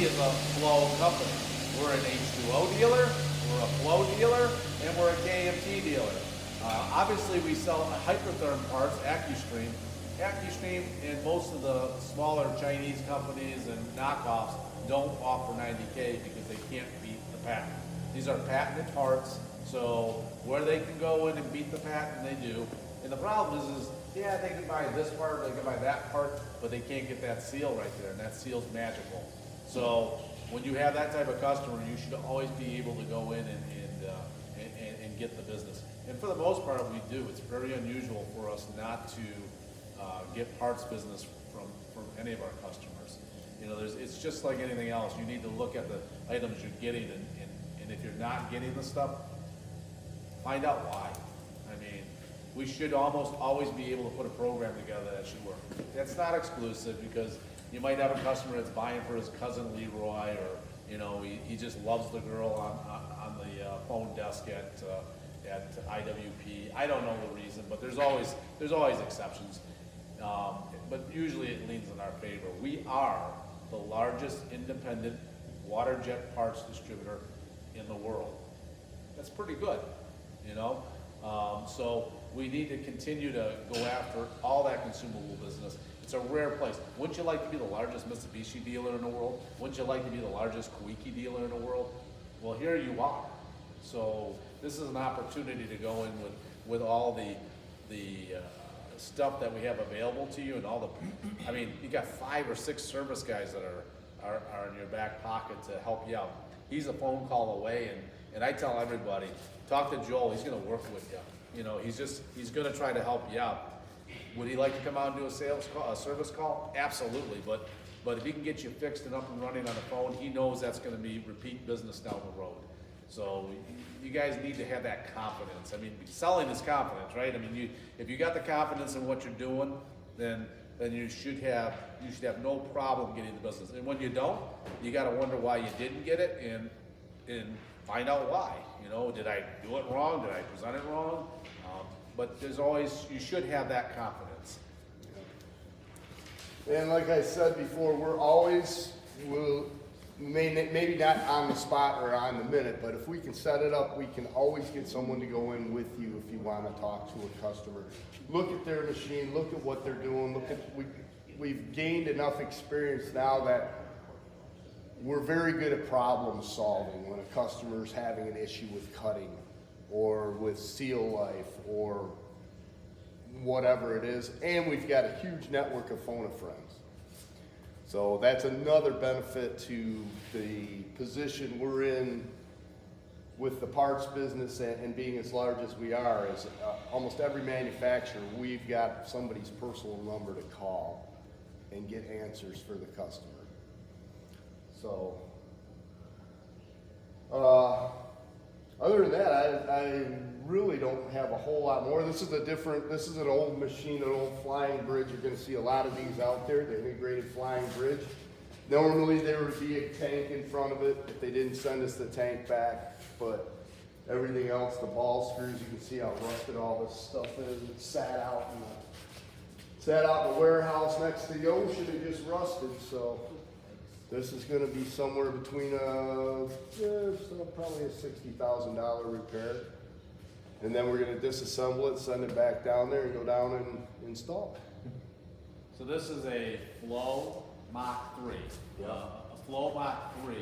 is a flow company. We're an H2O dealer, we're a flow dealer, and we're a KMT dealer. Obviously, we sell hypertherm parts, AccuStream. AccuStream and most of the smaller Chinese companies and knockoffs don't offer 90K because they can't beat the patent. These are patented parts, so where they can go in and beat the patent, they do. And the problem is yeah, they can buy this part, they can buy that part, but they can't get that seal right there, and that seal's magical. So when you have that type of customer, you should always be able to go in and get the business. And for the most part, we do. It's very unusual for us not to get parts business from any of our customers. You know, it's just like anything else. You need to look at the items you're getting, and if you're not getting the stuff, find out why. I mean, we should almost always be able to put a program together that should work. That's not exclusive, because you might have a customer that's buying for his cousin Leroy, or you know, he just loves the girl on the phone desk at IWP. I don't know the reason, but there's always exceptions. But usually it leans in our favor. We are the largest independent water jet parts distributor in the world. That's pretty good, you know? So we need to continue to go after all that consumable business. It's a rare place. Wouldn't you like to be the largest Mitsubishi dealer in the world? Wouldn't you like to be the largest Koike dealer in the world? Well, here you are. So this is an opportunity to go in with all the stuff that we have available to you, and all the, I mean, you got 5 or 6 service guys that are in your back pocket to help you out. He's a phone call away, and I tell everybody, talk to Joel, he's gonna work with you. You know, he's gonna try to help you out. Would he like to come out and do a service call? Absolutely, but if he can get you fixed and up and running on the phone, he knows that's gonna be repeat business down the road. So you guys need to have that confidence. I mean, selling is confidence, right? I mean, if you got the confidence in what you're doing, then you should have no problem getting the business. And when you don't, you got to wonder why you didn't get it, and find out why. You know, did I do it wrong? Did I present it wrong? But you should have that confidence. And like I said before, maybe not on the spot or on the minute, but if we can set it up, we can always get someone to go in with you if you want to talk to a customer. Look at their machine, look at what they're doing, we've gained enough experience now that we're very good at problem solving when a customer's having an issue with cutting or with seal life or whatever it is, and we've got a huge network of phone a friends. So that's another benefit to the position we're in with the parts business and being as large as we are. Is almost every manufacturer, we've got somebody's personal number to call and get answers for the customer. So, other than that, I really don't have a whole lot more. This is an old machine, an old flying bridge. You're going to see a lot of these out there, the integrated flying bridge. Normally there would be a tank in front of it if they didn't send us the tank back, but everything else, the ball screws, you can see how rusted all this stuff is. It sat out in the warehouse next to the ocean. It just rusted, so this is going to be somewhere between probably a $60,000 repair. And then we're going to disassemble it, send it back down there, and go down and install it. So this is a Flow Mach 3. A Flow Mach 3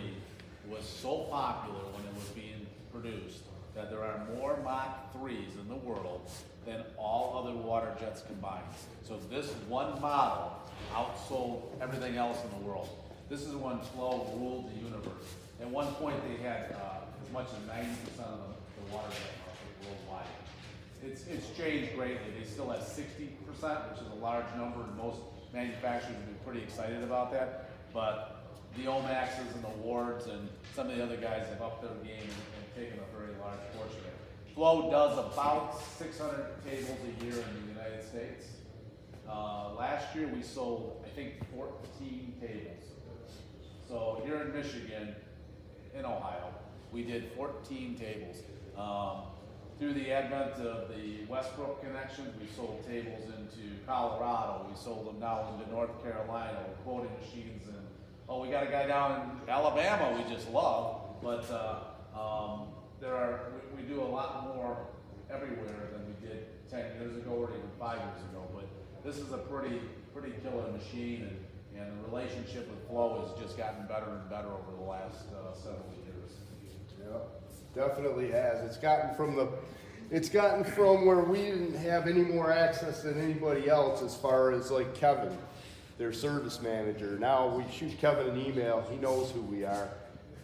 was so popular when it was being produced that there are more Mach 3s in the world than all other water jets combined. So this one model outsold everything else in the world. This is when Flow ruled the universe. At one point they had as much as 90% of the water jet market worldwide. It's changed greatly. They still have 60%, which is a large number, and most manufacturers would be pretty excited about that. But the Omaxes and the Wards and some of the other guys have upped their game and taken a very large portion of it. Flow does about 600 tables a year in the United States. Last year we sold, I think, 14 tables. So here in Michigan, in Ohio, we did 14 tables. Through the advent of the Westbrook connections, we sold tables into Colorado. We sold them now into North Carolina. We're quoting machines in Oh, we got a guy down in Alabama we just love, but we do a lot more everywhere than we did 10 years ago or even 5 years ago. But this is a pretty killer machine, and the relationship with Flow has just gotten better and better over the last several years. Yeah, definitely has. It's gotten from where we didn't have any more access than anybody else, as far as like Kevin, their service manager. Now we shoot Kevin an email, he knows who we are,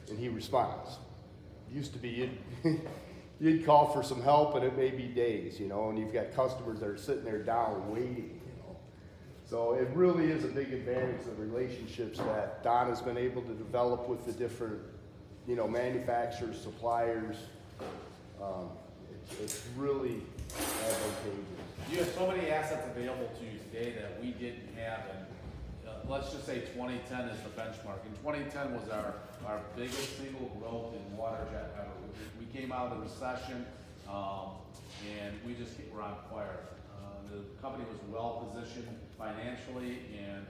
and he responds. Used to be you'd call for some help and it may be days, you know, and you've got customers that are sitting there down waiting, you know. So it really is a big advantage, the relationships that Don has been able to develop with the different, you know, manufacturers, suppliers. It's really advantageous. You have so many assets available to you today that we didn't have, and let's just say 2010 is the benchmark. And 2010 was our biggest single growth in Waterjet ever. We came out of the recession, and we just were on fire. The company was well positioned financially, and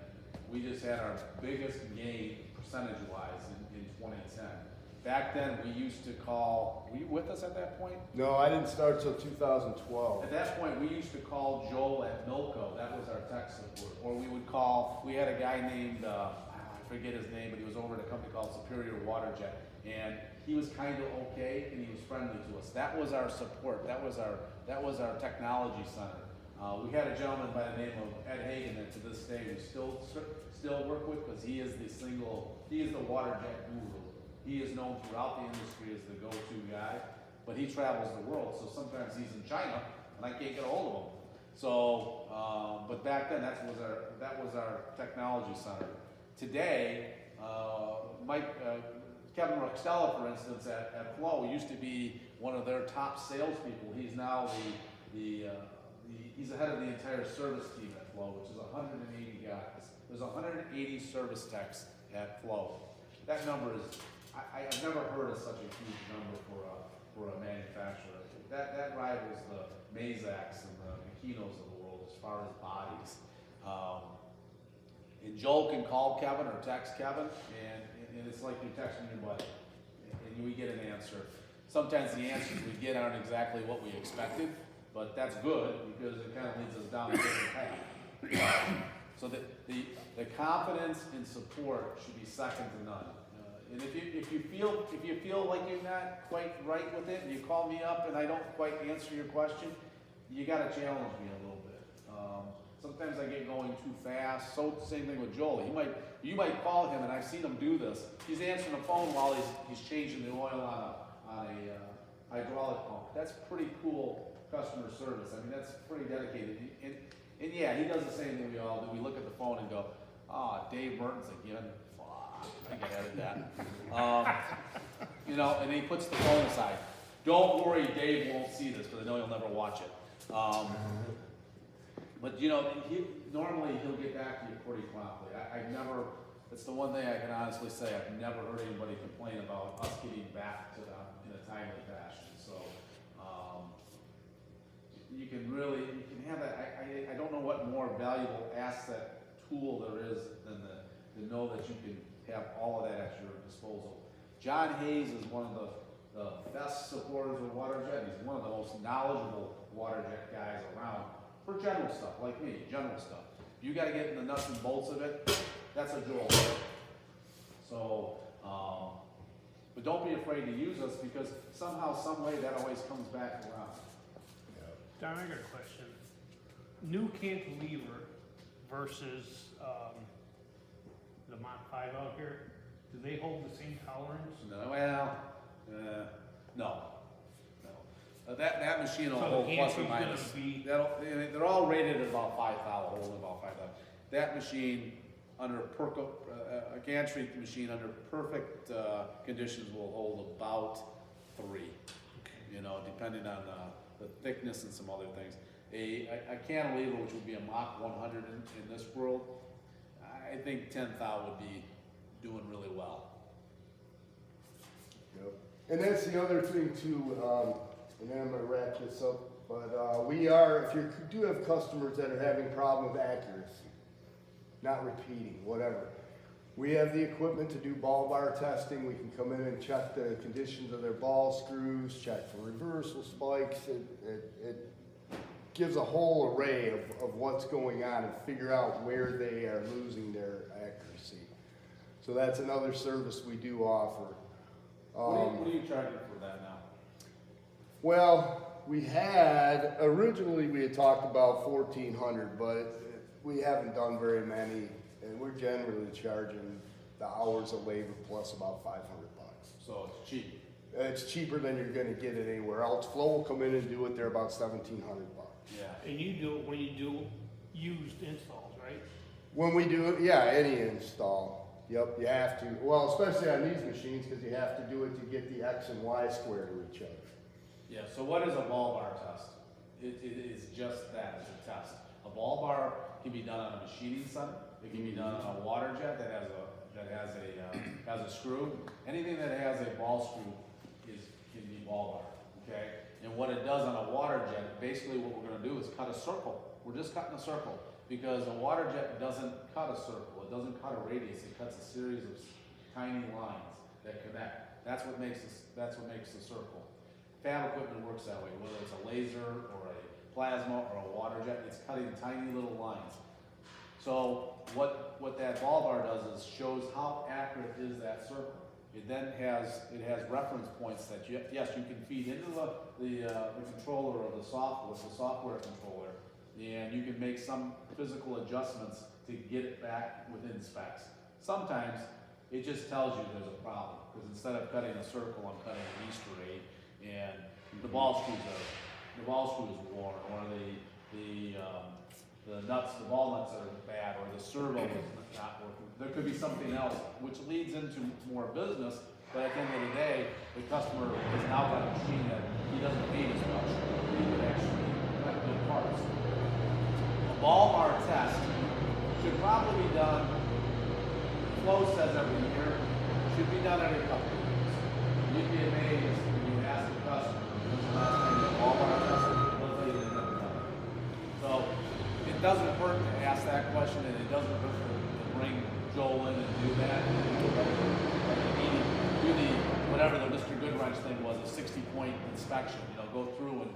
we just had our biggest gain percentage-wise in 2010. Back then, we used to call, were you with us at that point? No, I didn't start till 2012. At that point, we used to call Joel at Milco, that was our tech support. Or we would call, we had a guy named, I forget his name, but he was over at a company called Superior Waterjet. And he was kind of okay, and he was friendly to us. That was our support, that was our technology center. We had a gentleman by the name of Ed Hagan that to this day we still work with, because he is the Waterjet guru. He is known throughout the industry as the go-to guy, but he travels the world, so sometimes he's in China, and I can't get a hold of him. So, but back then, that was our technology center. Today, Kevin Roxella, for instance, at Flow, used to be one of their top salespeople. He's now he's the head of the entire service team at Flow, which is 180 guys. There's 180 service techs at Flow. That number is, I've never heard of such a huge number for a manufacturer. That rivals the Mazaks and the Makinos of the world as far as bodies. And Joel can call Kevin or text Kevin, and it's like you're texting your buddy, and we get an answer. Sometimes the answers we get aren't exactly what we expected, but that's good because it kind of leads us down a different path. So the confidence and support should be second to none. And if you feel like you're not quite right with it, and you call me up and I don't quite answer your question, you got to challenge me a little bit. Sometimes I get going too fast. So same thing with Joel. You might call him, and I've seen him do this. He's answering the phone while he's changing the oil on a hydraulic pump. That's pretty cool customer service. I mean, that's pretty dedicated. And yeah, he does the same thing we all do. We look at the phone and go, Dave Burton's again. I think I added that. You know, and he puts the phone aside. Don't worry, Dave won't see this because I know he'll never watch it. But you know, normally he'll get back to you pretty promptly. It's the one thing I can honestly say, I've never heard anybody complain about us getting back to them in a timely fashion. So, you can have that. I don't know what more valuable asset tool there is than to know that you can have all of that at your disposal. John Hayes is one of the best supporters of Waterjet. He's one of the most knowledgeable Waterjet guys around for general stuff, like me, general stuff. You got to get in the nuts and bolts of it. That's a Joel. So, but don't be afraid to use us because somehow, some way, that always comes back around. Don, I got a question. New cantilever versus the Mach 5 out here, do they hold the same tolerance? No, well, no. That machine will So hold the plus or gantry's minus. gonna be- They're all rated at about 5,000, holding about 5,000. That machine a gantry machine under perfect conditions will hold about 3. You know, depending on the thickness and some other things. A cantilever, which would be a Mach 100 in this world, I think 10 thou would be doing really well. Yep. And that's the other thing too, and then I'm gonna wrap this up, but if you do have customers that are having problem with accuracy, not repeating, whatever, We have the equipment to do ball bar testing. We can come in and check the conditions of their ball screws, check for reversal spikes. It gives a whole array of what's going on and figure out where they are losing their accuracy. So that's another service we do offer. What are you charging for that now? Well, originally we had talked about 1,400, but we haven't done very many, and we're generally charging the hours of labor plus about 500 bucks. So it's cheap. It's cheaper than you're gonna get it anywhere else. Flo will come in and do it, they're about 1,700 bucks. Yeah. And you do it when you do used installs, right? When we do it, yeah, any install. Yep, you have to. Well, especially on these machines, because you have to do it to get the X and Y square to each other. Yeah, so what is a ball bar test? It is just that, it's a test. A ball bar can be done on a machining center, it can be done on a water jet that has a screw. Anything that has a ball screw can be ball bar, okay? And what it does on a water jet, basically what we're gonna do is cut a circle. We're just cutting a circle, because a water jet doesn't cut a circle, it doesn't cut a radius, it cuts a series of tiny lines that connect. That's what makes the circle. Fab equipment works that way, whether it's a laser or a plasma or a water jet, it's cutting tiny little lines. So what that ball bar does is shows how accurate is that circle. It then has reference points that you can feed into the controller or the software controller, and you can make some physical adjustments to get it back within specs. Sometimes it just tells you there's a problem, because instead of cutting a circle, I'm cutting an Easter egg, and the ball screw is worn, or the ball nuts are bad, or the servo is not working. There could be something else, which leads into more business, but at the end of the day, the customer has now got a machine that he doesn't need as much. He could actually cut good parts. A ball bar test should probably be done, Flo says every year, should be done every couple of years. You'd be amazed when you ask the customer, when's the last time you had a ball bar tested? They'll tell you they've never done it. So it doesn't hurt to ask that question, and it doesn't hurt to bring Joel in and do that. Do the, whatever the Mr. Goodwrench thing was, a 60-point inspection, go through and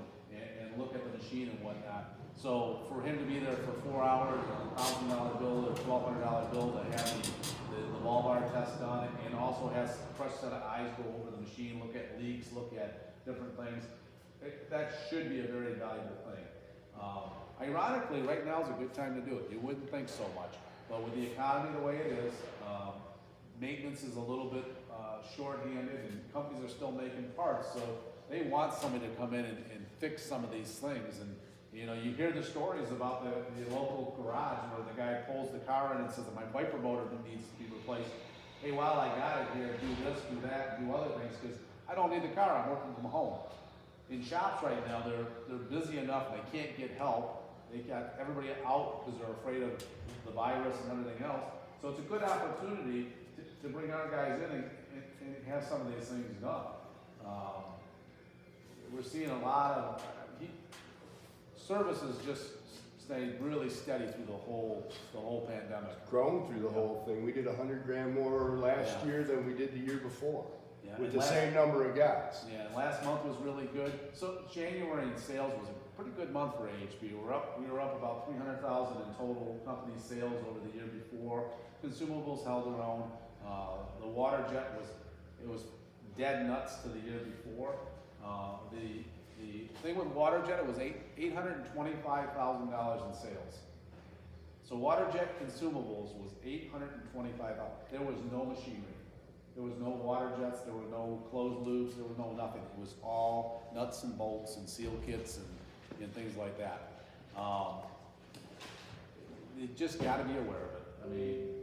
look at the machine and whatnot. So for him to be there for 4 hours, a $1,000 bill, or $1,200 bill to have the ball bar test done, and also has a fresh set of eyes go over the machine, look at leaks, look at different things, that should be a very valuable thing. Ironically, right now is a good time to do it. You wouldn't think so much, but with the economy the way it is, maintenance is a little bit short-handed, and companies are still making parts, so they want somebody to come in and fix some of these things. And you hear the stories about the local garage where the guy pulls the car in and says, my wiper motor needs to be replaced. Hey, while I got it here, do this, do that, do other things, because I don't need the car, I'm working from home. In shops right now, they're busy enough, they can't get help. They got everybody out because they're afraid of the virus and everything else. So it's a good opportunity to bring our guys in and have some of these things done. We're seeing a lot of services just stayed really steady through the whole pandemic. Grown through the whole thing. We did 100 grand more last year than we did the year before, with the same number of guys. Yeah, and last month was really good. So January in sales was a pretty good month for AHB. We were up about 300,000 in total company sales over the year before. Consumables held their own. The water jet was dead nuts to the year before. The thing with water jet, it was $825,000 in sales. So water jet consumables was $825,000. There was no machinery. There was no water jets, there were no closed loops, there was no nothing. It was all nuts and bolts and seal kits and things like that. You just got to be aware of it. I mean,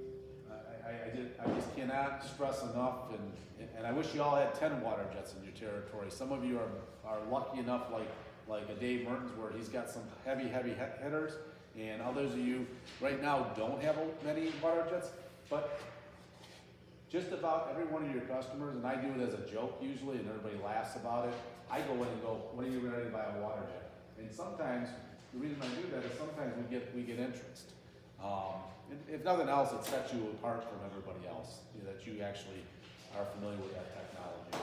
I just cannot stress enough, and I wish you all had 10 water jets in your territory. Some of you are lucky enough, like a Dave Mertens, where he's got some heavy hitters, and others of you right now don't have many water jets, but just about every one of your customers, and I do it as a joke usually, and everybody laughs about it, I go in and go, when are you ready to buy a water jet? And sometimes, the reason I do that is sometimes we get interest. If nothing else, it sets you apart from everybody else, you know, that you actually are familiar with that technology.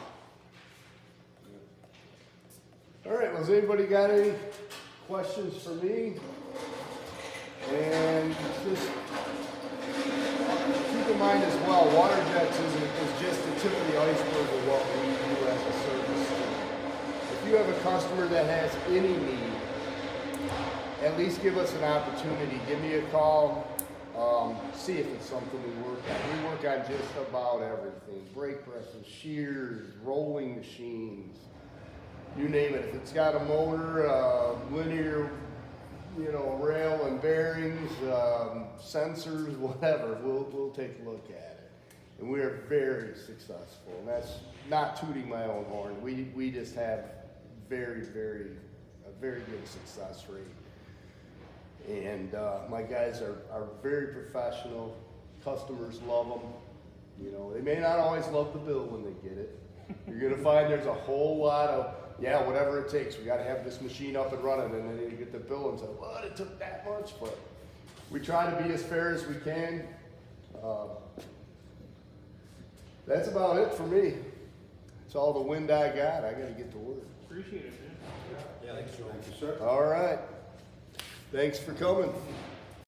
All right, well, has anybody got any questions for me? And just keep in mind as well, Waterjets is just the tip of the iceberg of what we do as a service team. If you have a customer that has any need, at least give us an opportunity. Give me a call. See if it's something we work on. We work on just about everything. Brake presses, shears, rolling machines, you name it. If it's got a motor, linear, you know, rail and bearings, sensors, whatever, we'll take a look at it. And we are very successful. And that's not tooting my own horn. We just have a very good success rate. And my guys are very professional. Customers love them. You know, they may not always love the bill when they get it. You're gonna find there's a whole lot of, yeah, whatever it takes. We gotta have this machine up and running, and then you get the bill and say, what, it took that much? But we try to be as fair as we can. That's about it for me. It's all the wind I got. I gotta get to work. Appreciate it, man. Yeah, thanks, Joe. Thank you, sir. All right. Thanks for coming.